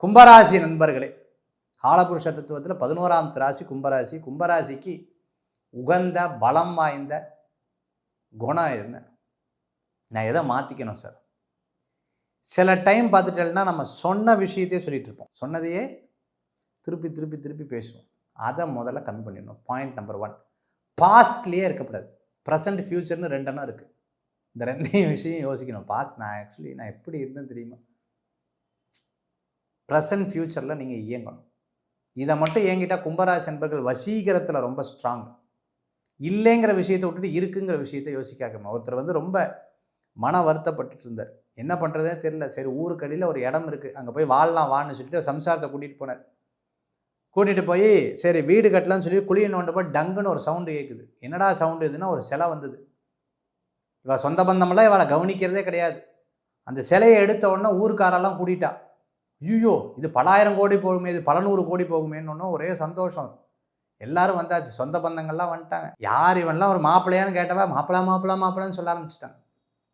கும்பராசி நண்பர்களே, காலபுருஷ தத்துவத்தில் 11ஆம் ராசி கும்பராசி. கும்பராசிக்கு உகந்த பலம் வாய்ந்த குணம் என்ன? நான் எதை மாற்றிக்கணும் சார்? சில டைம் பார்த்துட்டேன்னா நம்ம சொன்ன விஷயத்தையே சொல்லிட்டு இருப்போம், சொன்னதையே திருப்பி திருப்பி திருப்பி பேசுவோம். அதை முதல்ல கம்மி பண்ணிடணும். பாயிண்ட் நம்பர் 1, பாஸ்ட்லேயே இருக்கக்கூடாது. ப்ரெசன்ட் ஃப்யூச்சர்னு 2 எண்ணம் இருக்குது. இந்த 2 விஷயம் யோசிக்கணும். பாஸ்ட் நான் எப்படி இருந்தேன் தெரியுமா? ப்ரெசன்ட் ஃப்யூச்சரில் நீங்கள் இயங்கணும். இதை மட்டும் இயங்கிட்டால் கும்பராசி என்பர்கள் வசீகரத்தில் ரொம்ப ஸ்ட்ராங். இல்லைங்கிற விஷயத்தை விட்டுட்டு இருக்குங்கிற விஷயத்தை யோசிக்காம. ஒருத்தர் ரொம்ப மன வருத்தப்பட்டு இருந்தார். என்ன பண்ணுறதே தெரியல. சரி, ஊருக்கடியில் ஒரு இடம் இருக்குது, அங்கே போய் வாழலாம் வான்னு சொல்லிட்டு சம்சாரத்தை கூட்டிகிட்டு போனார். கூட்டிகிட்டு போய் சரி வீடு கட்டலான்னு சொல்லி குழியை நோண்டப்போ டங்குன்னு ஒரு சவுண்டு கேட்குது. என்னடா சவுண்டு இதுன்னா ஒரு சிலை வந்தது. இவள் சொந்த பந்தமெல்லாம் இவளை கவனிக்கிறதே கிடையாது. அந்த சிலையை எடுத்த உடனே ஊருக்காரெல்லாம் கூட்டிட்டா. ஐயோ, இது பல ஆயிரம் கோடி போகுமே, இது பல 100 கோடி போகுமேன்னு ஒரே சந்தோஷம். எல்லாரும் வந்தாச்சு, சொந்த பந்தங்கள்லாம் வந்துட்டாங்க. யார் இவன்லாம் ஒரு மாப்பிள்ளையான்னு கேட்டவா மாப்பிள்ளான்னு சொல்ல ஆரம்பிச்சிட்டாங்க.